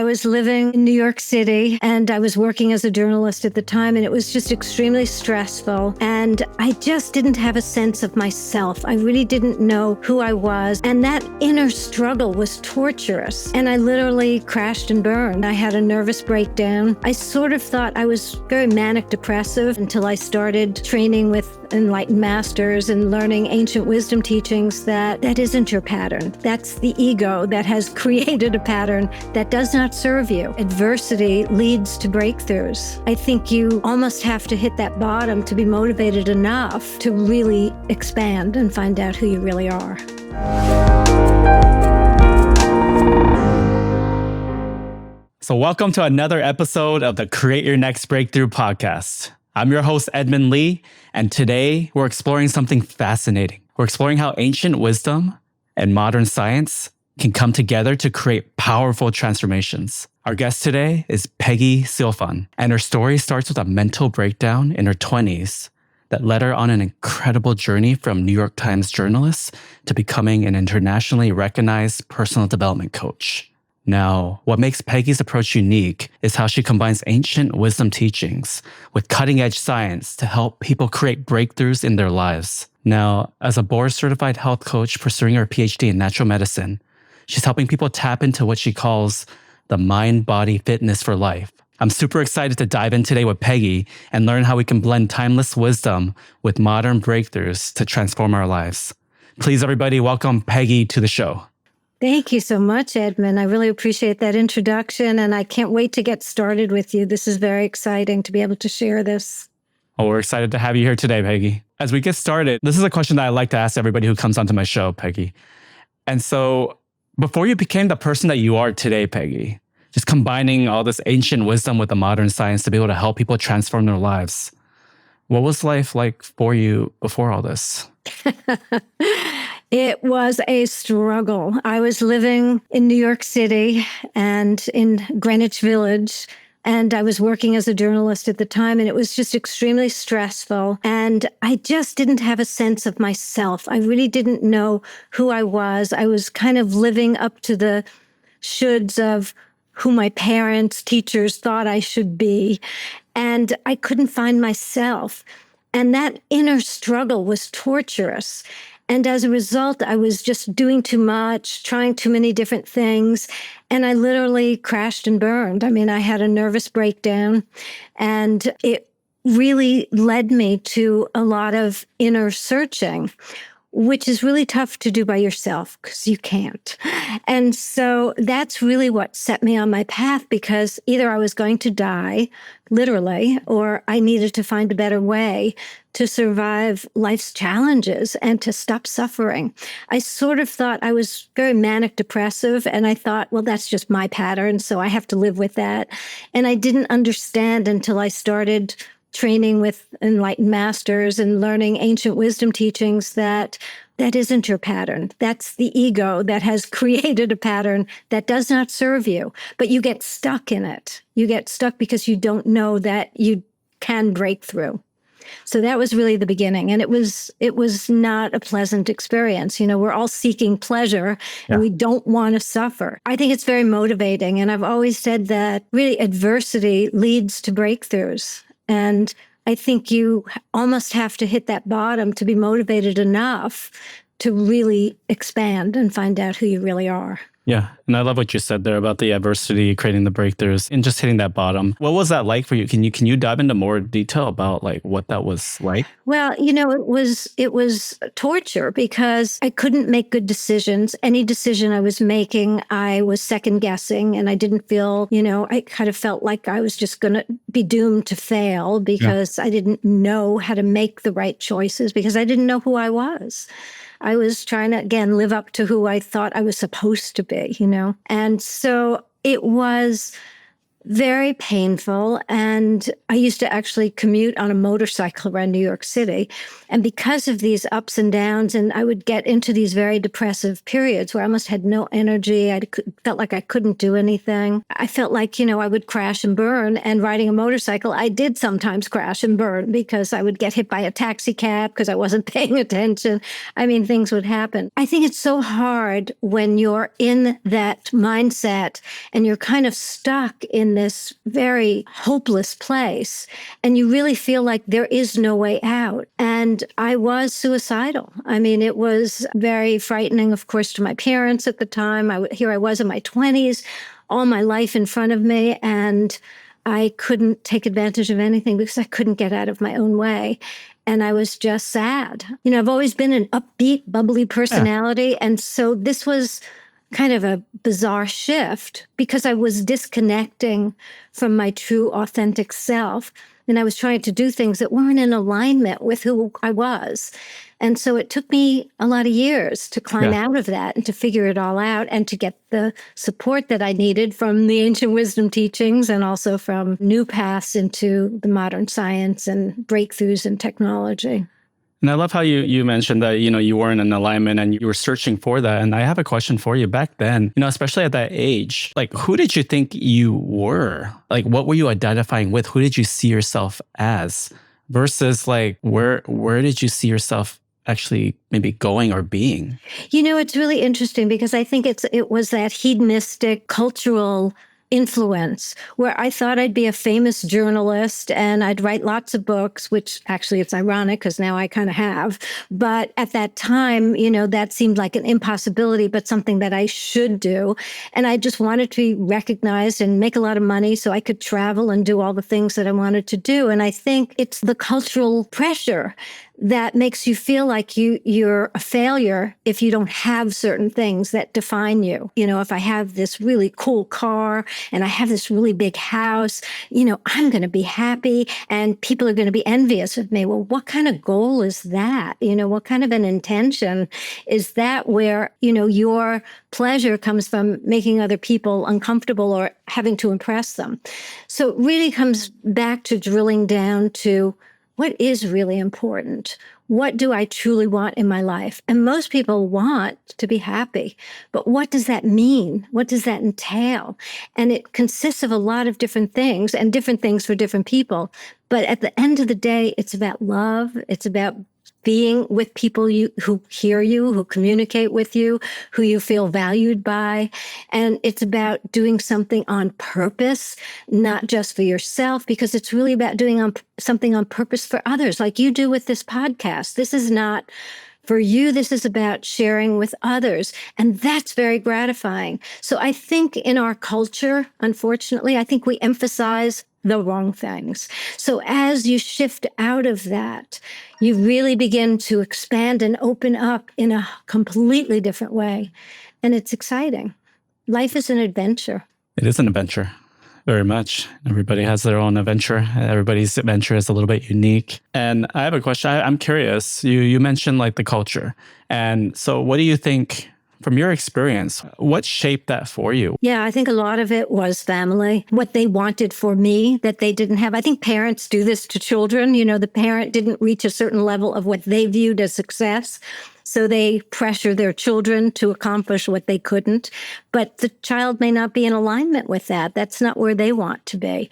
was living in New York City and I was working as a journalist at the time, and it was just extremely stressful. And I just didn't have a sense of myself. I really didn't know who I was. And that inner struggle was torturous. And I literally crashed and burned. I had a nervous breakdown. I sort of thought I was very manic depressive until I started training with enlightened masters and learning ancient wisdom teachings that isn't your pattern. That's the ego that has created a pattern that does not serve you. Adversity leads to breakthroughs. I think you almost have to hit that bottom to be motivated enough to really expand and find out who you really are. So welcome to another episode of the Create Your Next Breakthrough podcast. I'm your host, Edmund Lee, and today we're exploring something fascinating. We're exploring how ancient wisdom and modern science can come together to create powerful transformations. Our guest today is Peggy Sealfon, and her story starts with a mental breakdown in her 20s that led her on an incredible journey from New York Times journalist to becoming an internationally recognized personal development coach. Now, what makes Peggy's approach unique is how she combines ancient wisdom teachings with cutting-edge science to help people create breakthroughs in their lives. Now, as a board-certified health coach pursuing her PhD in natural medicine, she's helping people tap into what she calls the mind-body fitness for life. I'm super excited to dive in today with Peggy and learn how we can blend timeless wisdom with modern breakthroughs to transform our lives. Please, everybody, welcome Peggy to the show. Thank you so much, Edmund. I really appreciate that introduction, and I can't wait to get started with you. This is very exciting to be able to share this. Oh, we're excited to have you here today, Peggy. As we get started, this is a question that I like to ask everybody who comes onto my show, Peggy. And so before you became the person that you are today, Peggy, just combining all this ancient wisdom with the modern science to be able to help people transform their lives, what was life like for you before all this? It was a struggle. I was living in New York City and in Greenwich Village, and I was working as a journalist at the time, and it was just extremely stressful. And I just didn't have a sense of myself. I really didn't know who I was. I was kind of living up to the shoulds of who my parents, teachers thought I should be. And I couldn't find myself. And that inner struggle was torturous. And as a result, I was just doing too much, trying too many different things. And I literally crashed and burned. I mean, I had a nervous breakdown, and it really led me to a lot of inner searching, which is really tough to do by yourself because you can't. And so that's really what set me on my path, because either I was going to die, literally, or I needed to find a better way to survive life's challenges and to stop suffering. I sort of thought I was very manic depressive, and I thought, well, that's just my pattern, so I have to live with that. And I didn't understand until I started training with enlightened masters and learning ancient wisdom teachings that isn't your pattern. That's the ego that has created a pattern that does not serve you, but you get stuck in it. You get stuck because you don't know that you can break through. So that was really the beginning. And it was not a pleasant experience. You know, we're all seeking pleasure and we don't want to suffer. I think it's very motivating. And I've always said that really adversity leads to breakthroughs. And I think you almost have to hit that bottom to be motivated enough to really expand and find out who you really are. Yeah. And I love what you said there about the adversity, creating the breakthroughs and just hitting that bottom. What was that like for you? Can you dive into more detail about like what that was like? Well, you know, it was torture because I couldn't make good decisions. Any decision I was making, I was second guessing, and I didn't feel, you know, I kind of felt like I was just going to be doomed to fail because I didn't know how to make the right choices, because I didn't know who I was. I was trying to, again, live up to who I thought I was supposed to be, you know? And so it was very painful. And I used to actually commute on a motorcycle around New York City. And because of these ups and downs, and I would get into these very depressive periods where I almost had no energy. Felt like I couldn't do anything. I felt like, I would crash and burn. And riding a motorcycle, I did sometimes crash and burn because I would get hit by a taxi cab because I wasn't paying attention. I mean, things would happen. I think it's so hard when you're in that mindset and you're kind of stuck in this very hopeless place and you really feel like there is no way out. And I was suicidal. I mean, it was very frightening, of course, to my parents at the time. Here I was in my 20s, all my life in front of me, and I couldn't take advantage of anything because I couldn't get out of my own way. And I was just sad. I've always been an upbeat, bubbly personality. Yeah. And so this was kind of a bizarre shift because I was disconnecting from my true, authentic self. And I was trying to do things that weren't in alignment with who I was. And so it took me a lot of years to climb out of that and to figure it all out and to get the support that I needed from the ancient wisdom teachings and also from new paths into the modern science and breakthroughs in technology. And I love how you mentioned that, you weren't in alignment and you were searching for that. And I have a question for you back then, especially at that age, like, who did you think you were? Like, what were you identifying with? Who did you see yourself as? Versus like, where did you see yourself actually maybe going or being? It's really interesting because I think it was that hedonistic cultural influence where I thought I'd be a famous journalist and I'd write lots of books, which actually it's ironic because now I kind of have. But at that time, that seemed like an impossibility, but something that I should do. And I just wanted to be recognized and make a lot of money so I could travel and do all the things that I wanted to do. And I think it's the cultural pressure that makes you feel like you're a failure if you don't have certain things that define you. If I have this really cool car and I have this really big house, I'm going to be happy and people are going to be envious of me. Well, what kind of goal is that? What kind of an intention is that where, your pleasure comes from making other people uncomfortable or having to impress them? So it really comes back to drilling down to what is really important? What do I truly want in my life? And most people want to be happy, but what does that mean? What does that entail? And it consists of a lot of different things and different things for different people. But at the end of the day, it's about love. It's about being with people who hear you, who communicate with you, who you feel valued by. And it's about doing something on purpose, not just for yourself, because it's really about doing something on purpose for others, like you do with this podcast. This is not for you. This is about sharing with others. And that's very gratifying. So I think in our culture, unfortunately, I think we emphasize the wrong things. So as you shift out of that, you really begin to expand and open up in a completely different way. And it's exciting. Life is an adventure. It is an adventure. Very much. Everybody has their own adventure. Everybody's adventure is a little bit unique. And I have a question. I'm curious. You mentioned like the culture. And so what do you think, from your experience, what shaped that for you? Yeah, I think a lot of it was family, what they wanted for me that they didn't have. I think parents do this to children. The parent didn't reach a certain level of what they viewed as success. So they pressure their children to accomplish what they couldn't. But the child may not be in alignment with that. That's not where they want to be.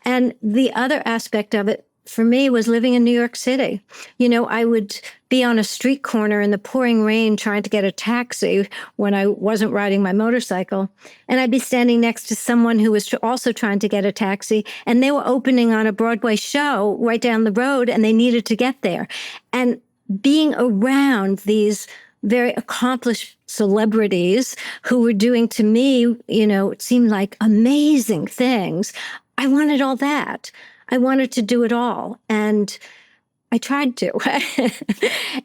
And the other aspect of it for me was living in New York City. I would be on a street corner in the pouring rain trying to get a taxi when I wasn't riding my motorcycle. And I'd be standing next to someone who was also trying to get a taxi. And they were opening on a Broadway show right down the road and they needed to get there. And being around these very accomplished celebrities who were doing to me, it seemed like amazing things. I wanted all that. I wanted to do it all. And I tried to.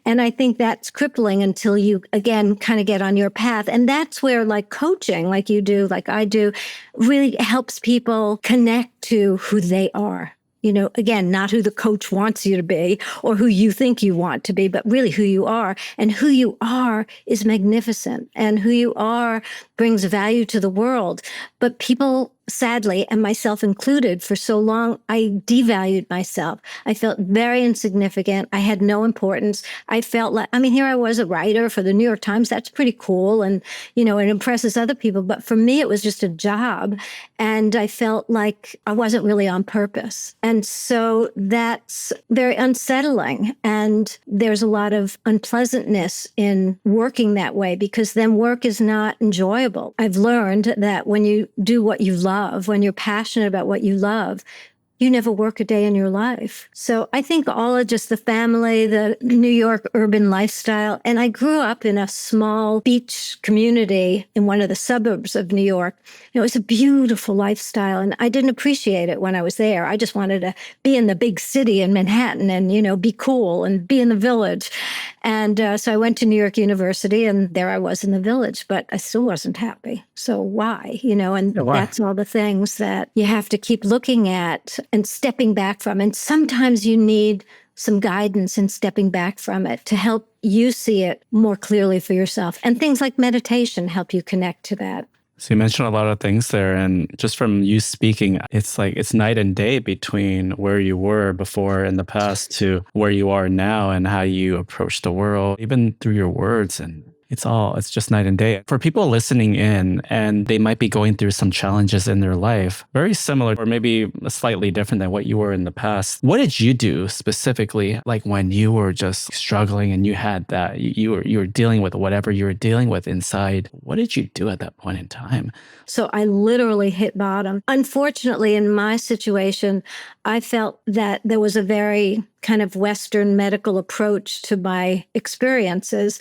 And I think that's crippling until you, again, kind of get on your path. And that's where like coaching, like you do, like I do, really helps people connect to who they are. Again, not who the coach wants you to be or who you think you want to be, but really who you are. And who you are is magnificent. And who you are brings value to the world. But people sadly, and myself included, for so long, I devalued myself. I felt very insignificant. I had no importance. I felt like, I mean, here I was, a writer for the New York Times. That's pretty cool. And, you know, it impresses other people. But for me, it was just a job. And I felt like I wasn't really on purpose. And so that's very unsettling. And there's a lot of unpleasantness in working that way, because then work is not enjoyable. I've learned that when you do what you love, when you're passionate about what you love, you never work a day in your life. So I think all of just the family, the New York urban lifestyle, and I grew up in a small beach community in one of the suburbs of New York. You know, it was a beautiful lifestyle, and I didn't appreciate it when I was there. I just wanted to be in the big city in Manhattan and, you know, be cool and be in the village. And so I went to New York University, and there I was in the village, but I still wasn't happy. So why? You know, and Yeah, why? that's all the things that you have to keep looking at and stepping back from. And sometimes you need some guidance in stepping back from it to help you see it more clearly for yourself. And things like meditation help you connect to that. So you mentioned a lot of things there, and just from you speaking, it's like it's night and day between where you were before in the past to where you are now and how you approach the world, even through your words. And it's just night and day. For people listening in and they might be going through some challenges in their life, very similar or maybe slightly different than what you were in the past. What did you do specifically, like when you were just struggling and you had that, you were dealing with whatever you were dealing with inside? What did you do at that point in time? So I literally hit bottom. Unfortunately, in my situation, I felt that there was a very kind of Western medical approach to my experiences.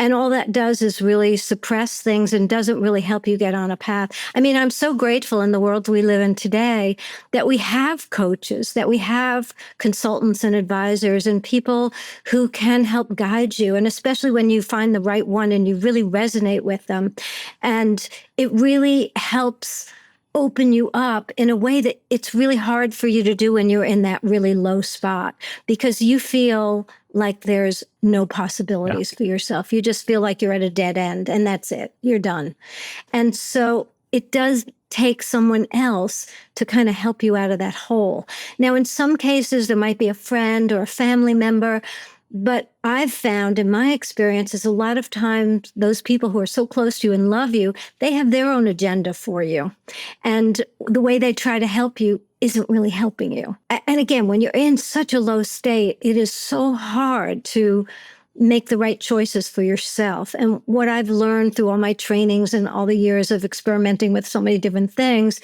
And all that does is really suppress things and doesn't really help you get on a path. I mean, I'm so grateful in the world we live in today that we have coaches, that we have consultants and advisors and people who can help guide you. And especially when you find the right one and you really resonate with them. And it really helps open you up in a way that it's really hard for you to do when you're in that really low spot, because you feel like there's no possibilities for yourself. You just feel like you're at a dead end and that's it. You're done. And so it does take someone else to kind of help you out of that hole. Now, in some cases, there might be a friend or a family member. But I've found in my experiences, a lot of times those people who are so close to you and love you, they have their own agenda for you. And the way they try to help you isn't really helping you. And again, when you're in such a low state, it is so hard to make the right choices for yourself. And what I've learned through all my trainings and all the years of experimenting with so many different things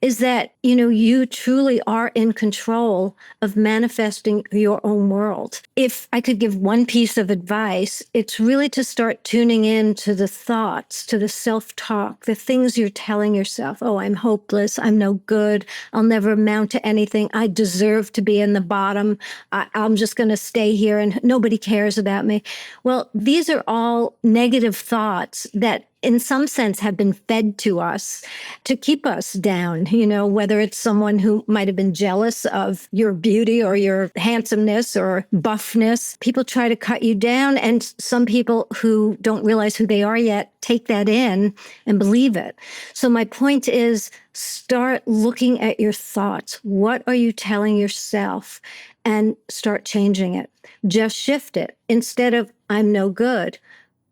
is that, you know, you truly are in control of manifesting your own world. If I could give one piece of advice, it's really to start tuning in to the thoughts, to the self-talk, the things you're telling yourself. Oh, I'm hopeless. I'm no good. I'll never amount to anything. I deserve to be in the bottom. I'm just going to stay here and nobody cares about me. Well, these are all negative thoughts that in some sense have been fed to us to keep us down, you know, whether it's someone who might have been jealous of your beauty or your handsomeness or buffness. People try to cut you down, and some people who don't realize who they are yet take that in and believe it. So my point is, start looking at your thoughts. What are you telling yourself? And start changing it. Just shift it. Instead of, I'm no good,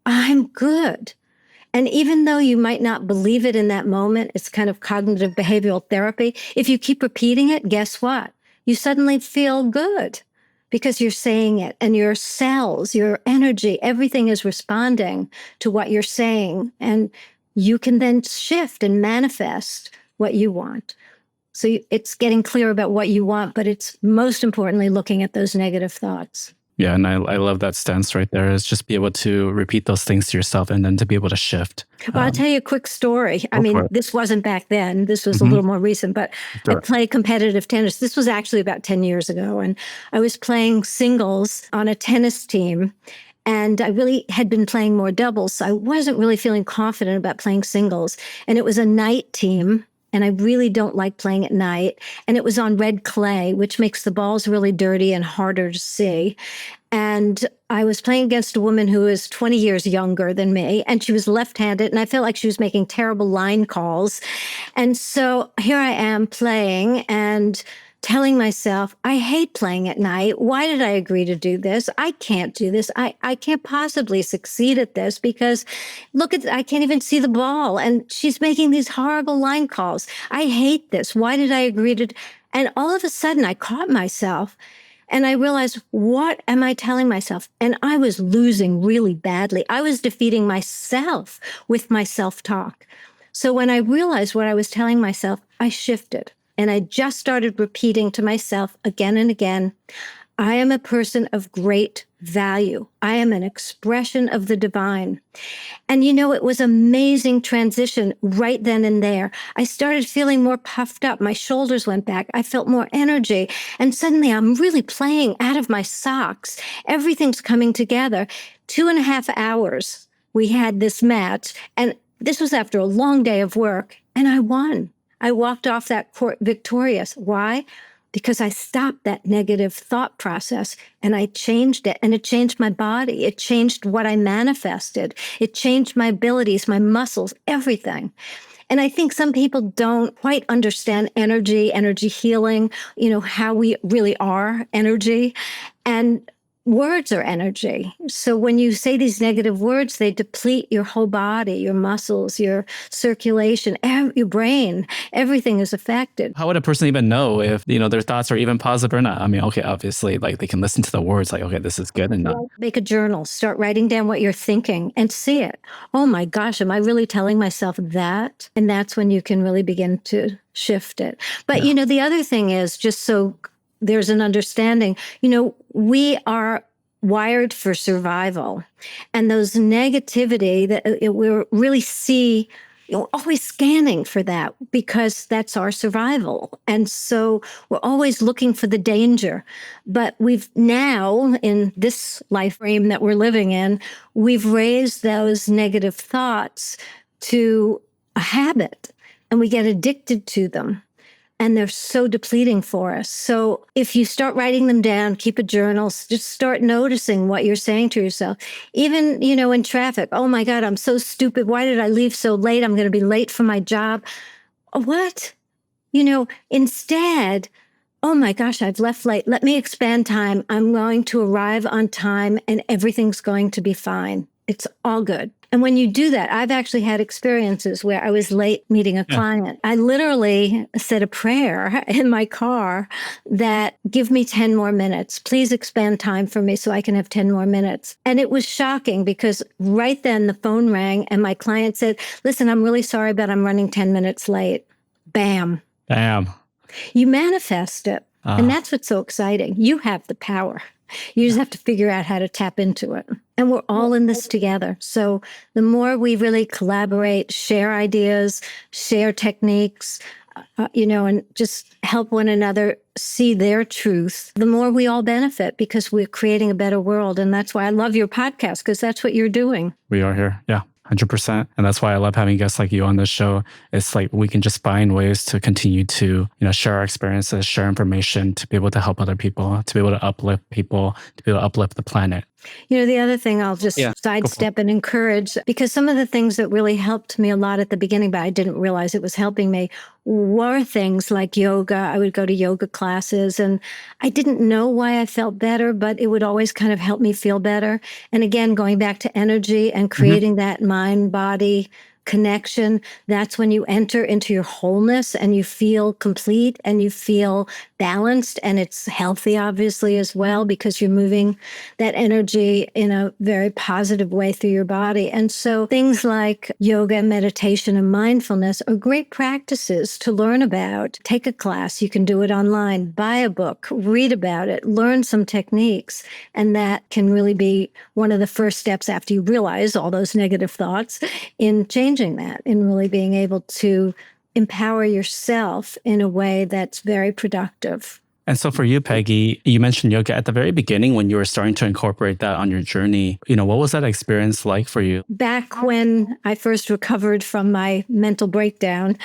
I'm good. And even though you might not believe it in that moment, it's kind of cognitive behavioral therapy. If you keep repeating it, guess what? You suddenly feel good because you're saying it, and your cells, your energy, everything is responding to what you're saying. And you can then shift and manifest what you want. So it's getting clear about what you want, but it's most importantly looking at those negative thoughts. Yeah, and I love that stance right there, is just be able to repeat those things to yourself and then to be able to shift. Well, I'll tell you a quick story. I mean, this wasn't back then. This was a little more recent, but I play competitive tennis. This was actually about 10 years ago. And I was playing singles on a tennis team. And I really had been playing more doubles. So I wasn't really feeling confident about playing singles. And it was a night team. And I really don't like playing at night. And it was on red clay, which makes the balls really dirty and harder to see. And I was playing against a woman who was 20 years younger than me, and she was left-handed, and I felt like she was making terrible line calls. And so here I am playing and telling myself, I hate playing at night. Why did I agree to do this? I can't do this. I can't possibly succeed at this because I can't even see the ball. And she's making these horrible line calls. I hate this. Why did I agree to? And all of a sudden I caught myself and I realized, what am I telling myself? And I was losing really badly. I was defeating myself with my self-talk. So when I realized what I was telling myself, I shifted. And I just started repeating to myself again and again, I am a person of great value. I am an expression of the divine. And it was amazing transition right then and there. I started feeling more puffed up. My shoulders went back. I felt more energy. And suddenly I'm really playing out of my socks. Everything's coming together. 2.5 hours we had this match. And this was after a long day of work. And I won. I walked off that court victorious. Why? Because I stopped that negative thought process and I changed it, and it changed my body. It changed what I manifested. It changed my abilities, my muscles, everything. And I think some people don't quite understand energy healing, how we really are energy. And words are energy. So when you say these negative words, they deplete your whole body, your muscles, your circulation, your brain. Everything is affected. How would a person even know if, their thoughts are even positive or not? I mean, okay, obviously, like they can listen to the words like, okay, this is good and not. Make a journal, start writing down what you're thinking and see it. Oh my gosh, am I really telling myself that? And that's when you can really begin to shift it. But, the other thing is, just so there's an understanding, we are wired for survival. And those negativity that we really see, always scanning for that because that's our survival. And so we're always looking for the danger. But we've now, in this life frame that we're living in, we've raised those negative thoughts to a habit and we get addicted to them. And they're so depleting for us. So if you start writing them down, keep a journal, just start noticing what you're saying to yourself. Even, in traffic, oh my God, I'm so stupid. Why did I leave so late? I'm going to be late for my job. What? Instead, oh my gosh, I've left late. Let me expand time. I'm going to arrive on time and everything's going to be fine. It's all good. And when you do that, I've actually had experiences where I was late meeting a client. I literally said a prayer in my car that give me 10 more minutes. Please expand time for me so I can have 10 more minutes. And it was shocking because right then the phone rang and my client said, listen, I'm really sorry, but I'm running 10 minutes late. Bam. Damn. You manifest it. And that's what's so exciting. You have the power. You just have to figure out how to tap into it. And we're all in this together. So the more we really collaborate, share ideas, share techniques, and just help one another see their truth, the more we all benefit because we're creating a better world. And that's why I love your podcast, because that's what you're doing. We are here. Yeah. 100%. And that's why I love having guests like you on this show. It's like we can just find ways to continue to, share our experiences, share information, to be able to help other people, to be able to uplift people, to be able to uplift the planet. The other thing I'll just sidestep and encourage, because some of the things that really helped me a lot at the beginning, but I didn't realize it was helping me, were things like yoga. I would go to yoga classes and I didn't know why I felt better, but it would always kind of help me feel better. And again, going back to energy and creating that mind-body connection, that's when you enter into your wholeness and you feel complete and you feel balanced, and it's healthy, obviously, as well, because you're moving that energy in a very positive way through your body. And so things like yoga, meditation, and mindfulness are great practices to learn about. Take a class. You can do it online. Buy a book. Read about it. Learn some techniques. And that can really be one of the first steps after you realize all those negative thoughts in changing that, in really being able to empower yourself in a way that's very productive. And so for you, Peggy, you mentioned yoga at the very beginning when you were starting to incorporate that on your journey. What was that experience like for you? Back when I first recovered from my mental breakdown,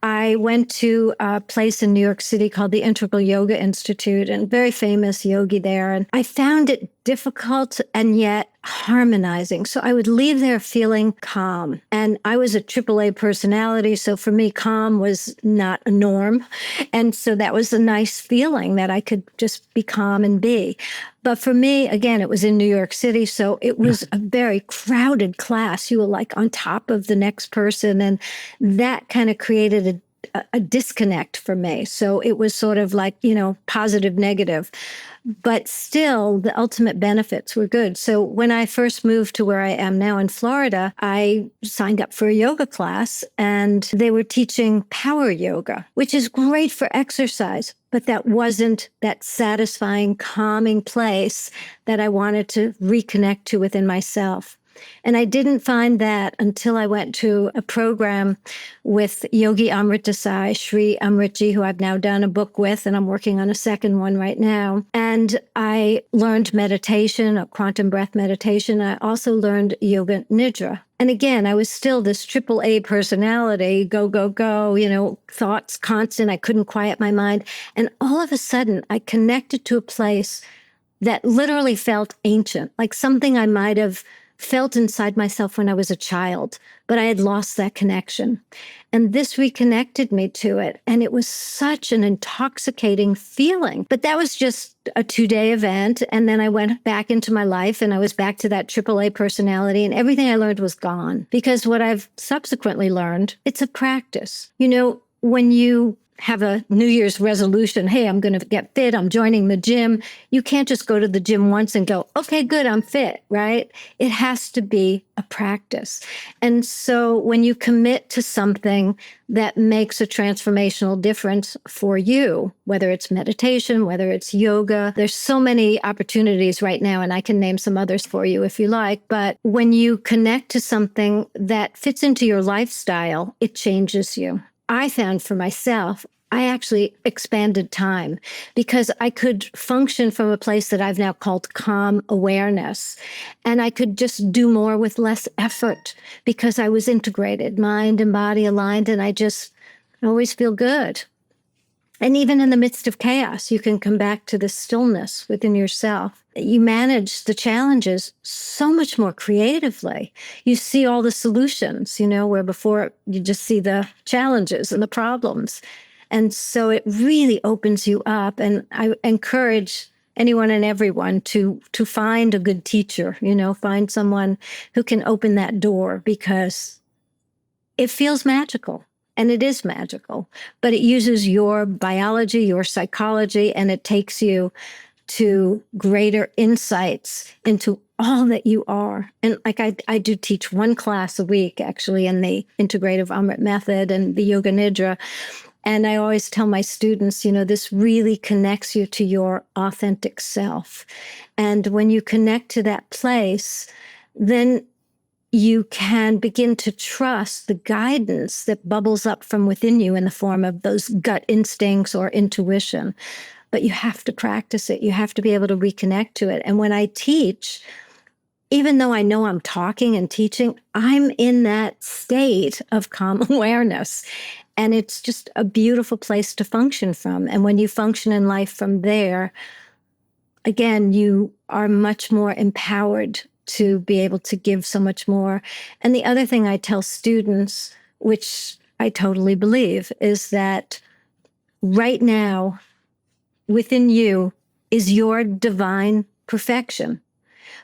I went to a place in New York City called the Integral Yoga Institute, and very famous yogi there. And I found it difficult and yet harmonizing. So I would leave there feeling calm. And I was a AAA personality. So for me, calm was not a norm. And so that was a nice feeling that I could just be calm and be. But for me, again, it was in New York City. So it was a very crowded class. You were like on top of the next person. And that kind of created a disconnect for me. So it was sort of like, positive, negative. But still, the ultimate benefits were good. So when I first moved to where I am now in Florida, I signed up for a yoga class and they were teaching power yoga, which is great for exercise. But that wasn't that satisfying, calming place that I wanted to reconnect to within myself. And I didn't find that until I went to a program with Yogi Amrit Desai, Sri Amritji, who I've now done a book with, and I'm working on a second one right now. And I learned meditation, a quantum breath meditation. I also learned yoga nidra. And again, I was still this AAA personality, go, go, go, thoughts constant. I couldn't quiet my mind. And all of a sudden, I connected to a place that literally felt ancient, like something I might have felt inside myself when I was a child, but I had lost that connection. And this reconnected me to it. And it was such an intoxicating feeling. But that was just a 2-day event. And then I went back into my life and I was back to that AAA personality and everything I learned was gone. Because what I've subsequently learned, it's a practice. When you have a New Year's resolution, hey, I'm going to get fit, I'm joining the gym. You can't just go to the gym once and go, okay, good, I'm fit, right? It has to be a practice. And so when you commit to something that makes a transformational difference for you, whether it's meditation, whether it's yoga, there's so many opportunities right now, and I can name some others for you if you like. But when you connect to something that fits into your lifestyle, it changes you. I found for myself, I actually expanded time because I could function from a place that I've now called calm awareness. And I could just do more with less effort because I was integrated, mind and body aligned, and I always feel good. And even in the midst of chaos, you can come back to the stillness within yourself. You manage the challenges so much more creatively. You see all the solutions, where before you just see the challenges and the problems. And so it really opens you up. And I encourage anyone and everyone to find a good teacher, find someone who can open that door because it feels magical. And it is magical, but it uses your biology, your psychology, and it takes you to greater insights into all that you are. And like I do teach one class a week, actually, in the Integrative Amrit Method and the Yoga Nidra. And I always tell my students, this really connects you to your authentic self. And when you connect to that place, then you can begin to trust the guidance that bubbles up from within you in the form of those gut instincts or intuition. But you have to practice it. You have to be able to reconnect to it. And when I teach, even though I know I'm talking and teaching, I'm in that state of calm awareness. And it's just a beautiful place to function from. And when you function in life from there, again, you are much more empowered to be able to give so much more. And the other thing I tell students, which I totally believe, is that right now within you is your divine perfection.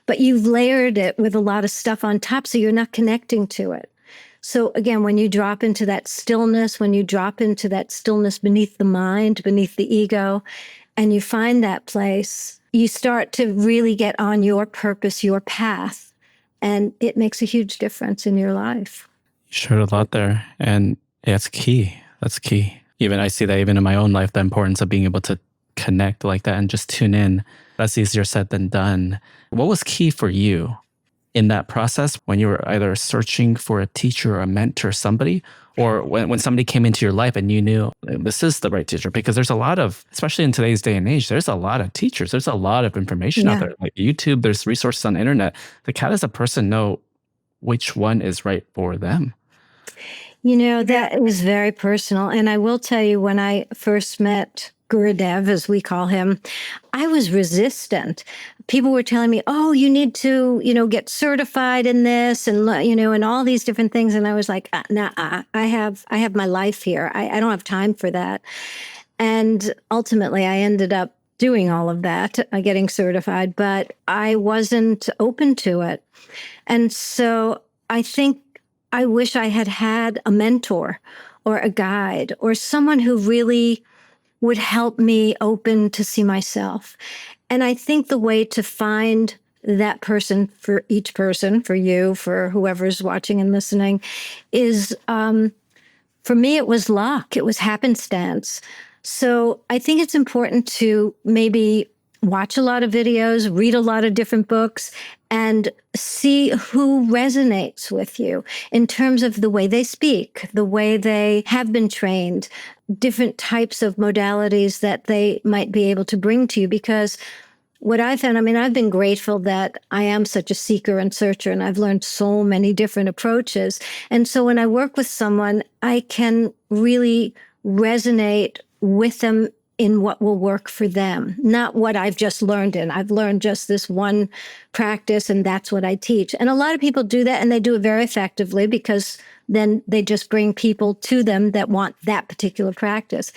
But you've layered it with a lot of stuff on top, so you're not connecting to it. So again, when you drop into that stillness, beneath the mind, beneath the ego, and you find that place, you start to really get on your purpose, your path, and it makes a huge difference in your life. You shared a lot there, and it's key. That's key. Even I see that even in my own life, the importance of being able to connect like that and just tune in. That's easier said than done. What was key for you in that process when you were either searching for a teacher or a mentor, somebody, or when somebody came into your life and you knew this is the right teacher? Because there's a lot of, especially in today's day and age, there's a lot of teachers. There's a lot of information out Yeah. there, like YouTube, there's resources on the internet. Like, how does a person know which one is right for them? That was very personal. And I will tell you, when I first met Gurudev, as we call him, I was resistant. People were telling me, oh, you need to, get certified in this and, and all these different things. And I was like, nah, I have my life here. I don't have time for that. And ultimately, I ended up doing all of that, getting certified, but I wasn't open to it. And so I think I wish I had had a mentor or a guide or someone who really would help me open to see myself. And I think the way to find that person, for each person, for you, for whoever's watching and listening, is, for me, it was luck. It was happenstance. So I think it's important to maybe watch a lot of videos, read a lot of different books, and see who resonates with you in terms of the way they speak, the way they have been trained, different types of modalities that they might be able to bring to you. Because what I found, I've been grateful that I am such a seeker and searcher, and I've learned so many different approaches. And so when I work with someone, I can really resonate with them in what will work for them, not what I've just learned in. I've learned just this one practice, and that's what I teach. And a lot of people do that, and they do it very effectively, because then they just bring people to them that want that particular practice.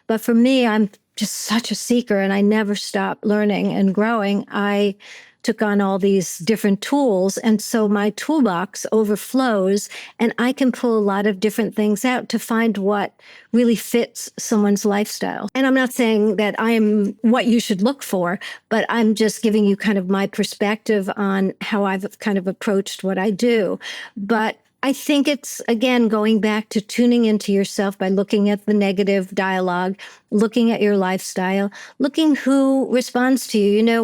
But for me, I'm just such a seeker, and I never stop learning and growing. I took on all these different tools, and so my toolbox overflows, and I can pull a lot of different things out to find what really fits someone's lifestyle. And I'm not saying that I am what you should look for, but I'm just giving you kind of my perspective on how I've kind of approached what I do. But I think it's, again, going back to tuning into yourself by looking at the negative dialogue, looking at your lifestyle, looking who responds to you.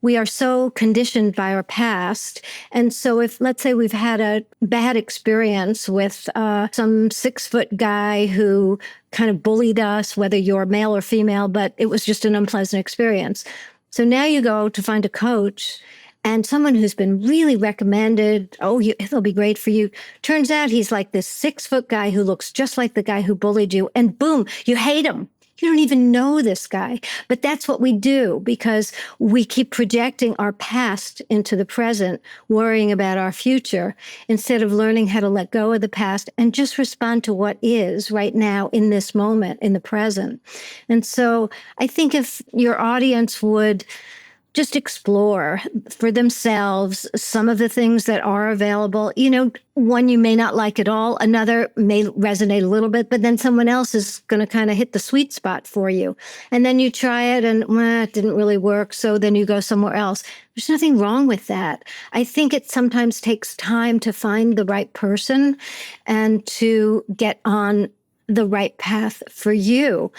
We are so conditioned by our past. And so if, let's say, we've had a bad experience with some 6-foot guy who kind of bullied us, whether you're male or female, but it was just an unpleasant experience. So now you go to find a coach, and someone who's been really recommended, he'll be great for you. Turns out he's like this 6-foot guy who looks just like the guy who bullied you. And boom, you hate him. You don't even know this guy. But that's what we do, because we keep projecting our past into the present, worrying about our future, instead of learning how to let go of the past and just respond to what is right now in this moment, in the present. And so I think if your audience would just explore for themselves some of the things that are available. One you may not like at all, another may resonate a little bit, but then someone else is going to kind of hit the sweet spot for you. And then you try it and it didn't really work, so then you go somewhere else. There's nothing wrong with that. I think it sometimes takes time to find the right person and to get on the right path for you.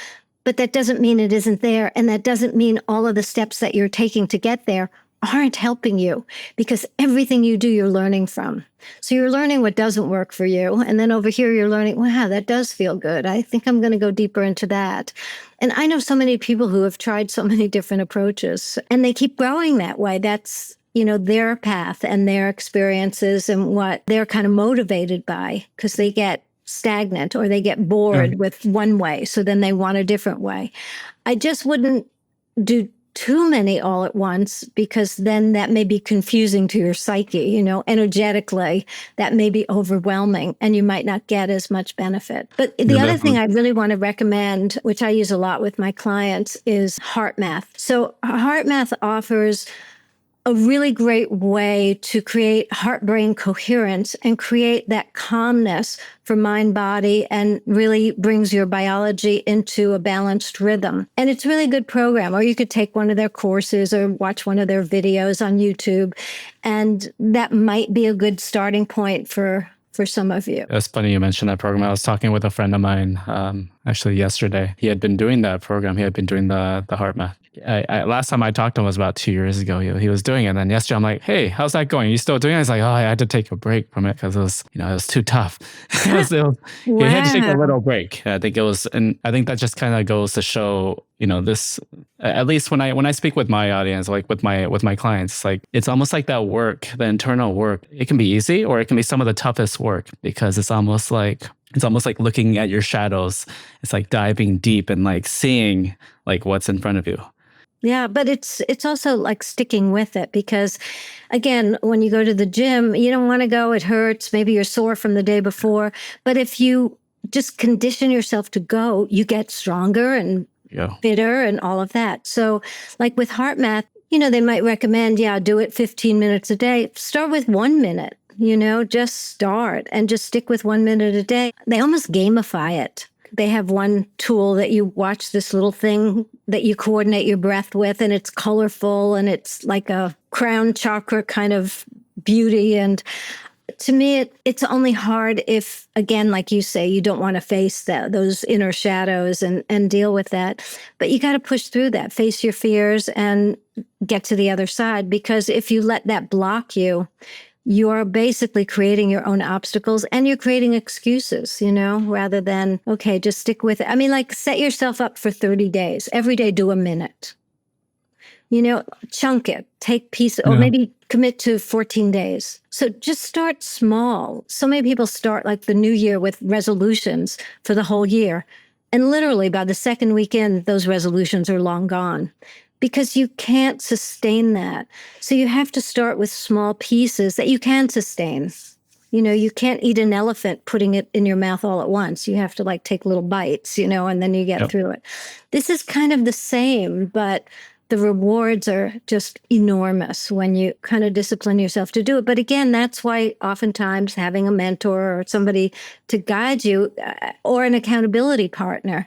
But that doesn't mean it isn't there. And that doesn't mean all of the steps that you're taking to get there aren't helping you, because everything you do, you're learning from. So you're learning what doesn't work for you. And then over here, you're learning, wow, that does feel good. I think I'm going to go deeper into that. And I know so many people who have tried so many different approaches, and they keep growing that way. That's, their path and their experiences and what they're kind of motivated by, because they get stagnant or they get bored with one way. So then they want a different way. I just wouldn't do too many all at once, because then that may be confusing to your psyche, energetically, that may be overwhelming and you might not get as much benefit. But the other thing I really want to recommend, which I use a lot with my clients, is heart math. So heart math offers a really great way to create heart-brain coherence and create that calmness for mind, body, and really brings your biology into a balanced rhythm. And it's a really good program. Or you could take one of their courses or watch one of their videos on YouTube. And that might be a good starting point for some of you. It's funny you mentioned that program. I was talking with a friend of mine, and actually yesterday. He had been doing that program. He had been doing the heart math. Last time I talked to him was about 2 years ago. He was doing it. And then yesterday I'm like, hey, how's that going? Are you still doing it? He's like, oh, I had to take a break from it because it was, it was too tough. He had to take a Wow. little break. I think it was, and I think that just kind of goes to show, this, at least when I speak with my audience, like with my clients, like it's almost like that work, the internal work, it can be easy or it can be some of the toughest work because it's almost like looking at your shadows. It's like diving deep and like seeing like what's in front of you. Yeah, but it's also like sticking with it because, again, when you go to the gym, you don't want to go. It hurts. Maybe you're sore from the day before. But if you just condition yourself to go, you get stronger and fitter and all of that. So, like with heart math, they might recommend, do it 15 minutes a day. Start with 1 minute. Just start and just stick with 1 minute a day. They almost gamify it. They have one tool that you watch this little thing that you coordinate your breath with, and it's colorful and it's like a crown chakra kind of beauty. And to me, it's only hard if, again, like you say, you don't want to face those inner shadows and deal with that. But you got to push through that, face your fears and get to the other side. Because if you let that block you, you're basically creating your own obstacles and you're creating excuses, rather than, okay, just stick with it. I mean, like set yourself up for 30 days. Every day, do a minute. Chunk it, take pieces, or maybe commit to 14 days. So just start small. So many people start like the new year with resolutions for the whole year. And literally by the second weekend, those resolutions are long gone. Because you can't sustain that. So you have to start with small pieces that you can sustain. You can't eat an elephant putting it in your mouth all at once. You have to like take little bites, and then you get through it. This is kind of the same, but the rewards are just enormous when you kind of discipline yourself to do it. But again, that's why oftentimes having a mentor or somebody to guide you or an accountability partner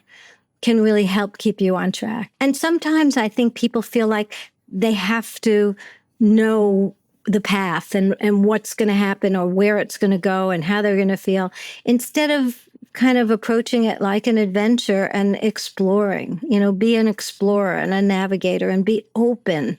can really help keep you on track. And sometimes I think people feel like they have to know the path and what's going to happen or where it's going to go and how they're going to feel, instead of kind of approaching it like an adventure and exploring, be an explorer and a navigator and be open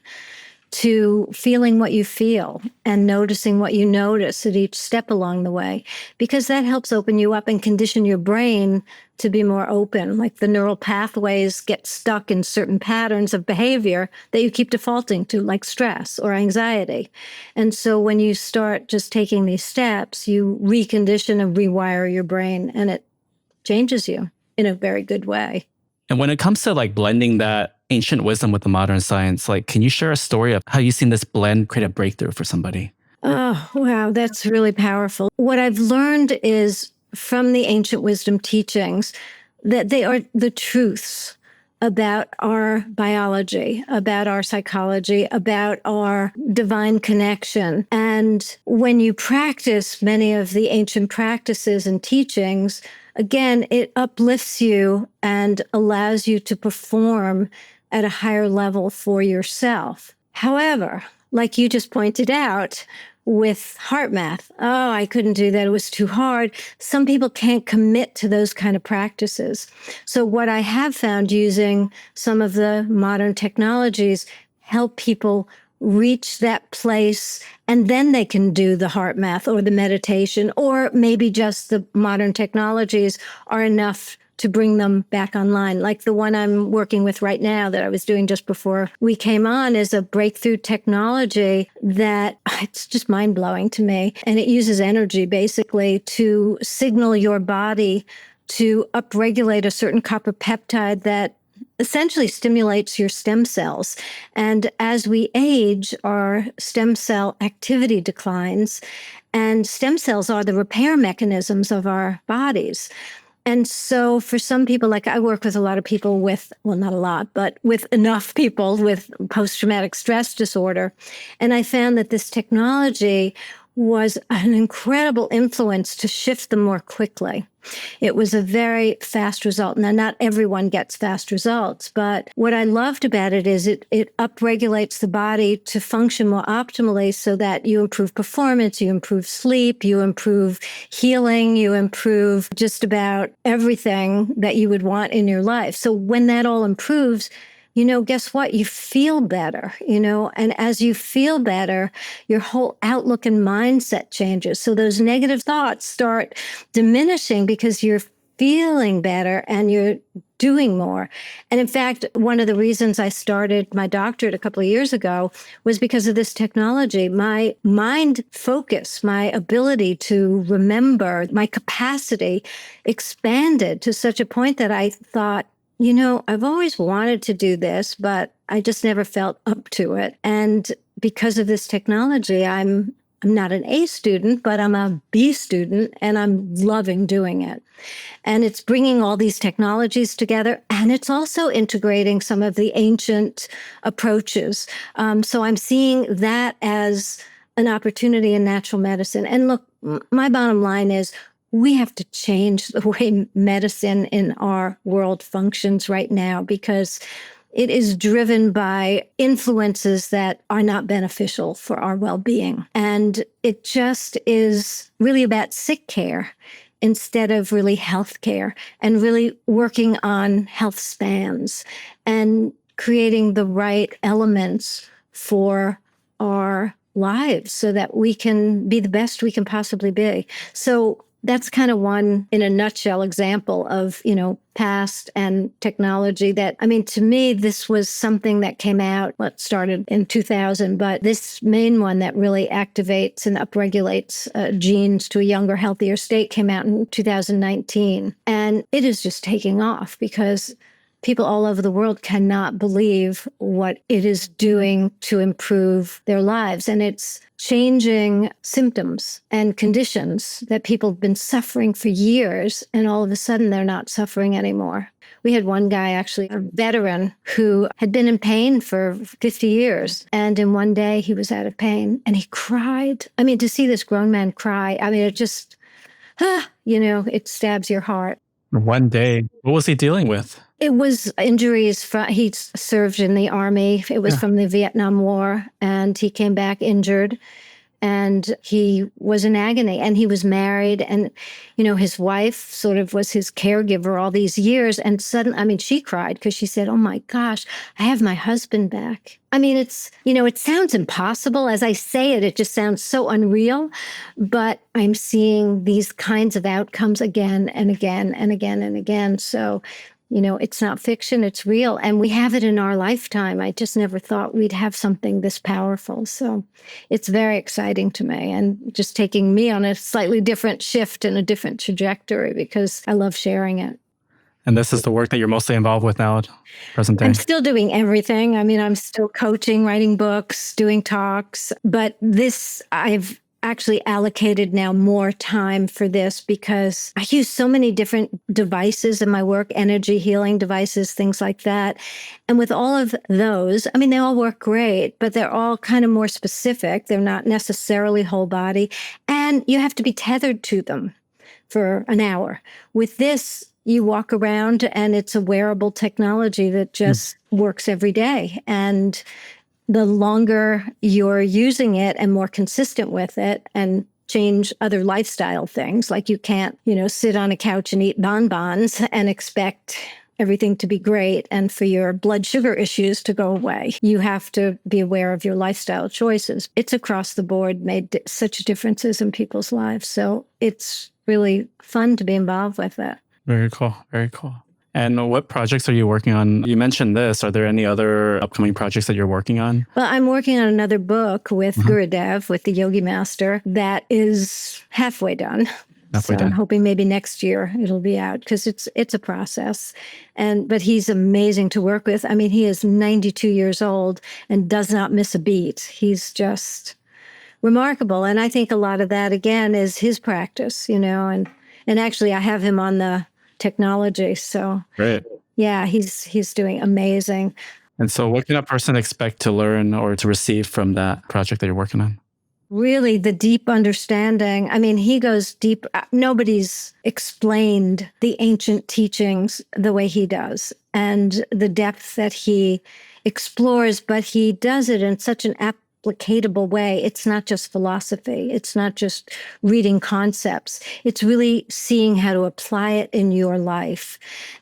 to feeling what you feel and noticing what you notice at each step along the way, because that helps open you up and condition your brain to be more open. Like the neural pathways get stuck in certain patterns of behavior that you keep defaulting to, like stress or anxiety. And so when you start just taking these steps, you recondition and rewire your brain, and it changes you in a very good way. And when it comes to like blending that ancient wisdom with the modern science, like, can you share a story of how you've seen this blend create a breakthrough for somebody? Oh, wow. That's really powerful. What I've learned is from the ancient wisdom teachings that they are the truths about our biology, about our psychology, about our divine connection. And when you practice many of the ancient practices and teachings, again, it uplifts you and allows you to perform at a higher level for yourself. However, like you just pointed out, with heart math, oh, I couldn't do that. It was too hard. Some people can't commit to those kind of practices. So what I have found using some of the modern technologies help people reach that place, and then they can do the heart math or the meditation, or maybe just the modern technologies are enough to bring them back online. Like the one I'm working with right now that I was doing just before we came on is a breakthrough technology that it's just mind-blowing to me. And it uses energy basically to signal your body to upregulate a certain copper peptide that essentially stimulates your stem cells. And as we age, our stem cell activity declines. And stem cells are the repair mechanisms of our bodies. And so for some people, like I work with a lot of people with, well, not a lot, but with enough people with post-traumatic stress disorder. And I found that this technology was an incredible influence to shift them more quickly. It was a very fast result. Now, not everyone gets fast results, but what I loved about it is it upregulates the body to function more optimally so that you improve performance, you improve sleep, you improve healing, you improve just about everything that you would want in your life. So when that all improves, guess what? You feel better, and as you feel better, your whole outlook and mindset changes. So those negative thoughts start diminishing because you're feeling better and you're doing more. And in fact, one of the reasons I started my doctorate a couple of years ago was because of this technology. My mind focus, my ability to remember, my capacity expanded to such a point that I thought, I've always wanted to do this, but I just never felt up to it. And because of this technology, I'm not an A student, but I'm a B student, and I'm loving doing it. And it's bringing all these technologies together, and it's also integrating some of the ancient approaches. So I'm seeing that as an opportunity in natural medicine. And look, my bottom line is, we have to change the way medicine in our world functions right now, because it is driven by influences that are not beneficial for our well-being. And it just is really about sick care instead of really health care, and really working on health spans and creating the right elements for our lives so that we can be the best we can possibly be. So that's kind of one, in a nutshell, example of, past and technology that, to me, this was something that came out, started in 2000, but this main one that really activates and upregulates genes to a younger, healthier state came out in 2019. And it is just taking off because people all over the world cannot believe what it is doing to improve their lives. And it's changing symptoms and conditions that people have been suffering for years, and all of a sudden they're not suffering anymore. We had one guy, actually, a veteran, who had been in pain for 50 years. And in one day he was out of pain and he cried. To see this grown man cry, it just, it stabs your heart. One day, what was he dealing with? It was injuries he served in the Army. It was from the Vietnam War, and he came back injured, and he was in agony, and he was married, and, his wife sort of was his caregiver all these years. And suddenly, she cried because she said, "Oh my gosh, I have my husband back." It's, it sounds impossible. As I say it, it just sounds so unreal, but I'm seeing these kinds of outcomes again and again and again and again. So, it's not fiction, it's real. And we have it in our lifetime. I just never thought we'd have something this powerful. So it's very exciting to me, and just taking me on a slightly different shift and a different trajectory, because I love sharing it. And this is the work that you're mostly involved with now, present day? I'm still doing everything. I'm still coaching, writing books, doing talks. But this, I've actually allocated now more time for this because I use so many different devices in my work, energy healing devices, things like that. And with all of those, they all work great, but they're all kind of more specific. They're not necessarily whole body. And you have to be tethered to them for an hour. With this, you walk around and it's a wearable technology that just works every day. And the longer you're using it and more consistent with it, and change other lifestyle things, like you can't, sit on a couch and eat bonbons and expect everything to be great and for your blood sugar issues to go away. You have to be aware of your lifestyle choices. It's across the board made such differences in people's lives. So it's really fun to be involved with it. Very cool. Very cool. And what projects are you working on? You mentioned this. Are there any other upcoming projects that you're working on? Well, I'm working on another book with Gurudev, with the Yogi Master, that is halfway done. I'm hoping maybe next year it'll be out, because it's a process. But he's amazing to work with. He is 92 years old and does not miss a beat. He's just remarkable. And I think a lot of that, again, is his practice, and actually I have him on the technology. So great. Yeah, he's doing amazing. And so what can a person expect to learn or to receive from that project that you're working on? really the deep understanding. I mean, he goes deep. Nobody's explained the ancient teachings the way he does and the depth that he explores, but he does it in such an applicatable way. It's not just philosophy. It's not just reading concepts. It's really seeing how to apply it in your life.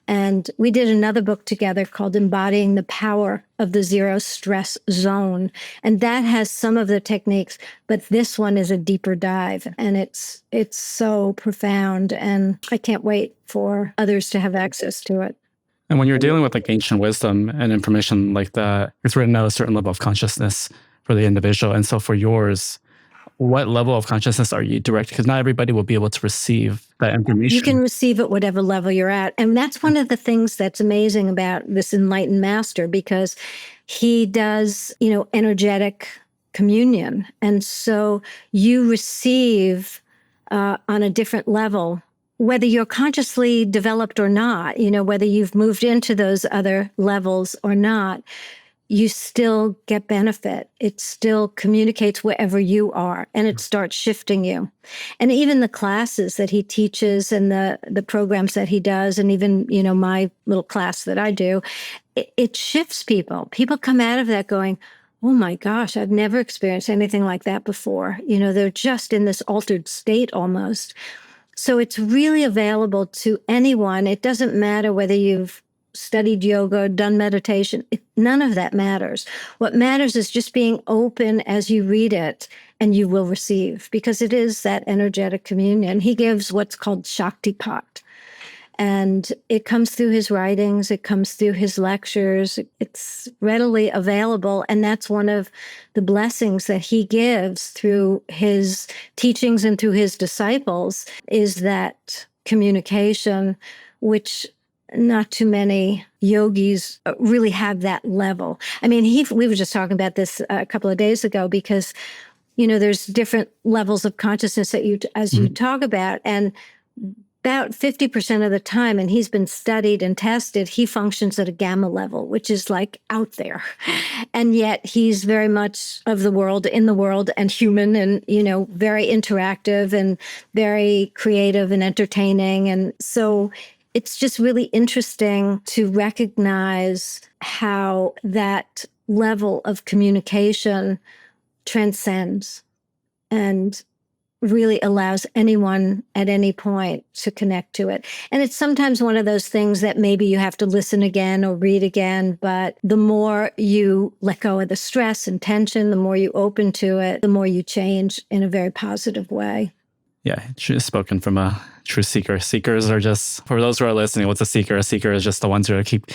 And we did another book together called Embodying the Power of the Zero Stress Zone. And that has some of the techniques, but this one is a deeper dive. And it's so profound. And I can't wait for others to have access to it. And when you're dealing with like ancient wisdom and information like that, it's written at a certain level of consciousness for the individual. And so for yours, what level of consciousness are you direct? Because not everybody will be able to receive that information. You can receive at whatever level you're at. And that's one of the things that's amazing about this enlightened master, because he does, energetic communion. And so you receive on a different level, whether you're consciously developed or not, whether you've moved into those other levels or not, you still get benefit. It still communicates wherever you are, and it starts shifting you. And even the classes that he teaches and the programs that he does, and even, my little class that I do, it shifts people. People come out of that going, oh my gosh, I've never experienced anything like that before. They're just in this altered state almost. So it's really available to anyone. It doesn't matter whether you've studied yoga, done meditation. None of that matters. What matters is just being open as you read it, and you will receive, because it is that energetic communion. He gives what's called Shaktipat. And it comes through his writings, it comes through his lectures, it's readily available. And that's one of the blessings that he gives through his teachings and through his disciples, is that communication, which not too many yogis really have that level. I mean, we were just talking about this a couple of days ago, because, there's different levels of consciousness that you talk about. And about 50% of the time, and he's been studied and tested, he functions at a gamma level, which is like out there. And yet he's very much of the world, in the world, and human, and, very interactive and very creative and entertaining. And so it's just really interesting to recognize how that level of communication transcends and really allows anyone at any point to connect to it. And it's sometimes one of those things that maybe you have to listen again or read again, but the more you let go of the stress and tension, the more you open to it, the more you change in a very positive way. Yeah, spoken from a true seeker. Seekers are just, for those who are listening, what's a seeker? A seeker is just the ones who keep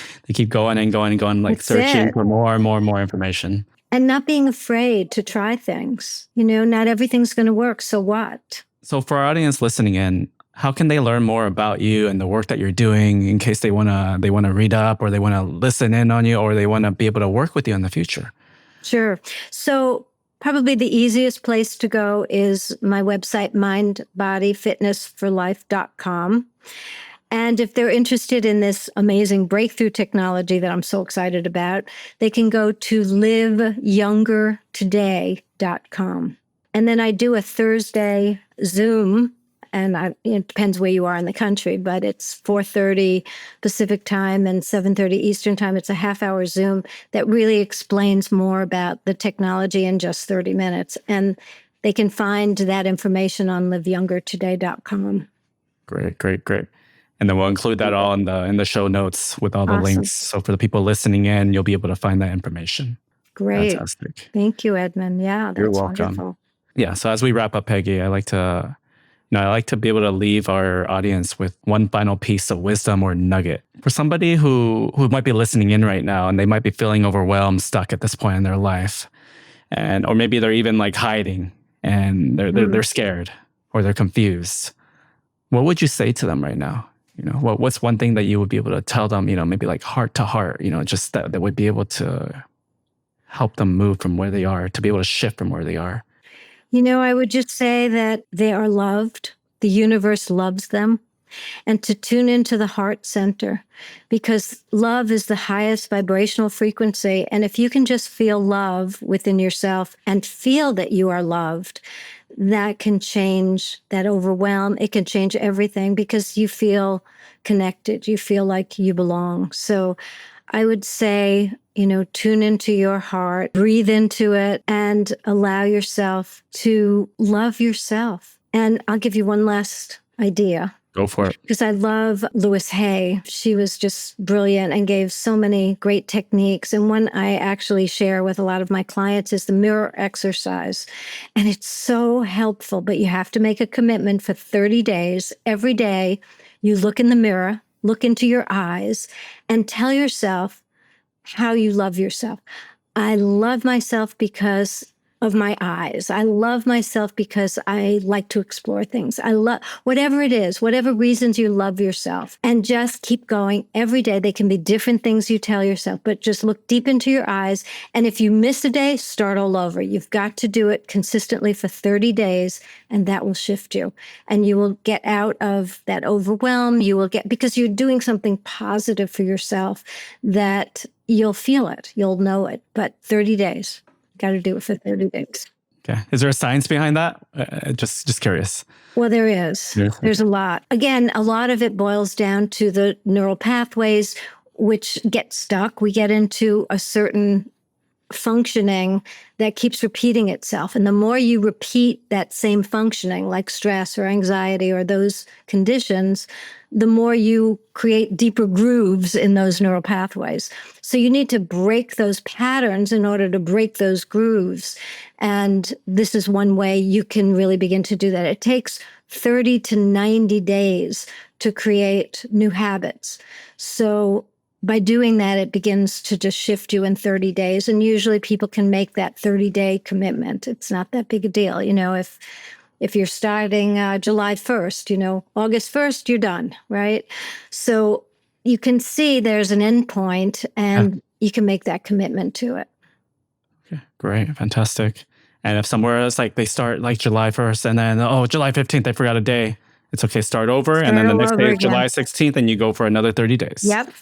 going and going and going, like That's searching it. for more and more and more information. And not being afraid to try things. Not everything's going to work. So what? So for our audience listening in, how can they learn more about you and the work that you're doing, in case they want to read up, or they want to listen in on you, or they want to be able to work with you in the future? Sure. So probably the easiest place to go is my website, mindbodyfitnessforlife.com. And if they're interested in this amazing breakthrough technology that I'm so excited about, they can go to liveyoungertoday.com. And then I do a Thursday Zoom, and it depends where you are in the country, but it's 4:30 Pacific time and 7:30 Eastern time. It's a half-hour Zoom that really explains more about the technology in just 30 minutes. And they can find that information on liveyoungertoday.com. Great. And then we'll include that all in the show notes with all the Awesome. links. So for the people listening in, you'll be able to find that information. Great. Fantastic. Thank you, Edmund. Yeah, that's You're welcome. wonderful. Yeah. So as we wrap up, Peggy, I like to be able to leave our audience with one final piece of wisdom or nugget for somebody who might be listening in right now, and they might be feeling overwhelmed, stuck at this point in their life, or maybe they're even like hiding and they're scared or they're confused. What would you say to them right now? What's one thing that you would be able to tell them, maybe like heart to heart, just that would be able to help them move from where they are, to be able to shift from where they are? I would just say that they are loved. The universe loves them. and to tune into the heart center, because love is the highest vibrational frequency. And if you can just feel love within yourself and feel that you are loved, that can change that overwhelm. It can change everything because you feel connected. You feel like you belong. So I would say, tune into your heart, breathe into it, and allow yourself to love yourself. And I'll give you one last idea. Go for it. Because I love Louise Hay. She was just brilliant and gave so many great techniques. And one I actually share with a lot of my clients is the mirror exercise. And it's so helpful, but you have to make a commitment for 30 days. Every day, you look in the mirror, look into your eyes, and tell yourself how you love yourself. I love myself because of my eyes. I love myself because I like to explore things. I love whatever it is, whatever reasons you love yourself, and just keep going every day. They can be different things you tell yourself, but just look deep into your eyes. And if you miss a day, start all over. You've got to do it consistently for 30 days, and that will shift you. And you will get out of that overwhelm. Because you're doing something positive for yourself, that you'll feel it, you'll know it. But 30 days. Got to do it for 30 days. Okay. Is there a science behind that? Just curious. Well, there is. There's a lot. Again, a lot of it boils down to the neural pathways, which get stuck. We get into a certain functioning that keeps repeating itself. And the more you repeat that same functioning, like stress or anxiety or those conditions, the more you create deeper grooves in those neural pathways. So you need to break those patterns in order to break those grooves. And this is one way you can really begin to do that. It takes 30 to 90 days to create new habits. So by doing that, it begins to just shift you in 30 days. And usually people can make that 30-day commitment. It's not that big a deal. If you're starting July 1st, August 1st, you're done, right? So you can see there's an end point, and you can make that commitment to it. Okay, great. Fantastic. And if somewhere else, like they start like July 1st and then, July 15th, they forgot a day. It's okay. Start over. And then the next day is July 16th and you go for another 30 days. Yep.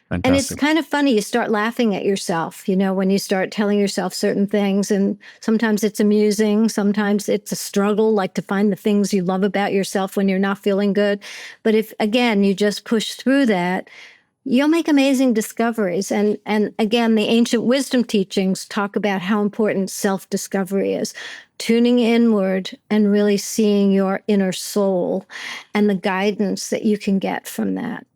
Fantastic. And it's kind of funny. You start laughing at yourself, when you start telling yourself certain things. And sometimes it's amusing. Sometimes it's a struggle, like to find the things you love about yourself when you're not feeling good. But if, again, you just push through that, you'll make amazing discoveries. And again, the ancient wisdom teachings talk about how important self-discovery is. Tuning inward and really seeing your inner soul and the guidance that you can get from that.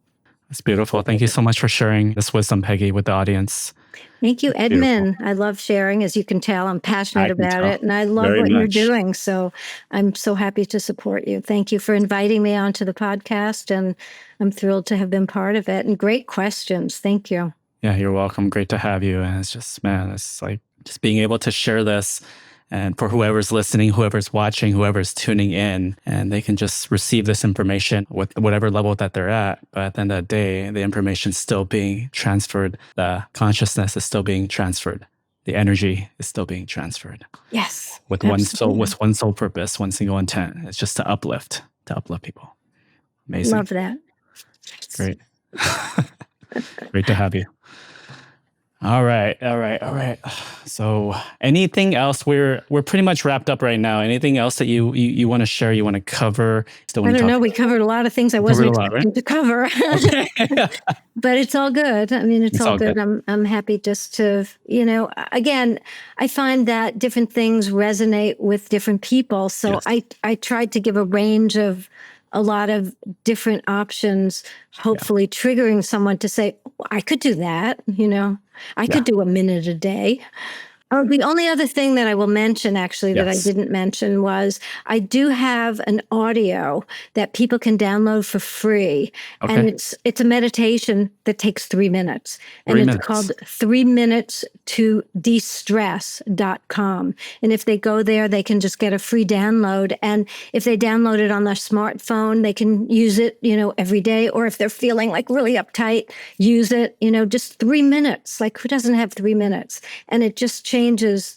That's beautiful. Thank you so much for sharing this wisdom, Peggy, with the audience. Thank you, Edmund. I love sharing. As you can tell, I'm passionate about it, and I love what you're doing. So I'm so happy to support you. Thank you for inviting me onto the podcast, and I'm thrilled to have been part of it. And great questions. Thank you. Yeah, you're welcome. Great to have you. And it's just, it's like just being able to share this. And for whoever's listening, whoever's watching, whoever's tuning in, and they can just receive this information with whatever level that they're at. But at the end of the day, the information is still being transferred. The consciousness is still being transferred. The energy is still being transferred. Yes. With one sole purpose, one single intent. It's just to uplift people. Amazing. Love that. Great. Great to have you. All right. So anything else? We're pretty much wrapped up right now. Anything else that you want to share, you want to cover? I don't know. We covered a lot of things I wasn't expecting to cover. But it's all good. I mean, it's all good. I'm happy just to, again, I find that different things resonate with different people. So yes. I tried to give a range of a lot of different options, hopefully triggering someone to say, I could do that, I could do a minute a day. The only other thing that I will mention, actually, that I didn't mention was I do have an audio that people can download for free. Okay. And it's a meditation that takes 3 minutes. And it's called 3 minutes to destress.com. And if they go there, they can just get a free download. And if they download it on their smartphone, they can use it, every day. Or if they're feeling like really uptight, use it, just 3 minutes. Like, who doesn't have 3 minutes? And it just changes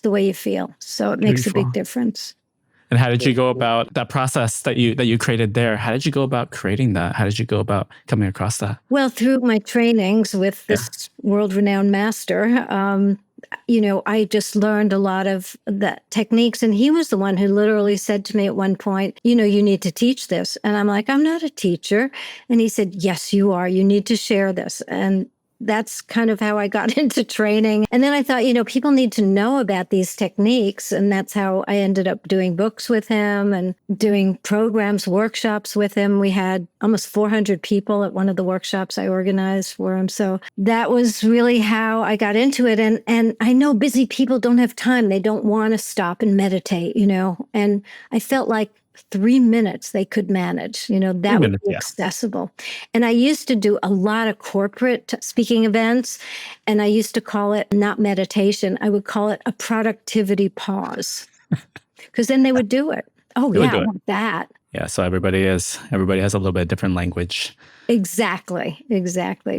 the way you feel. So it makes a big difference. And how did you go about that process that you created there? How did you go about creating that? How did you go about coming across that? Well, through my trainings with Yeah. this world-renowned master, I just learned a lot of the techniques. And he was the one who literally said to me at one point, you need to teach this. And I'm like, I'm not a teacher. And he said, yes, you are. You need to share this. And that's kind of how I got into training. And then I thought, people need to know about these techniques. And that's how I ended up doing books with him and doing programs, workshops with him. We had almost 400 people at one of the workshops I organized for him. So that was really how I got into it. And I know busy people don't have time. They don't want to stop and meditate, and I felt like 3 minutes they could manage, that would be accessible. And I used to do a lot of corporate speaking events, and I used to call it not meditation. I would call it a productivity pause, because then they would do it. Oh, yeah, I want that. Yeah. So everybody has a little bit different language. Exactly.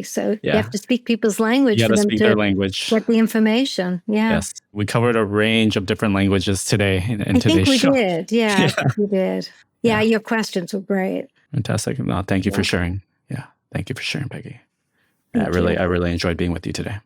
So you have to speak people's language for them to their language. Get the information. Yeah. Yes. We covered a range of different languages today in today's show. I think we did. Yeah, I think we did. Yeah, your questions were great. Fantastic. No, thank you for sharing. Yeah. Thank you for sharing, Peggy. I really enjoyed being with you today.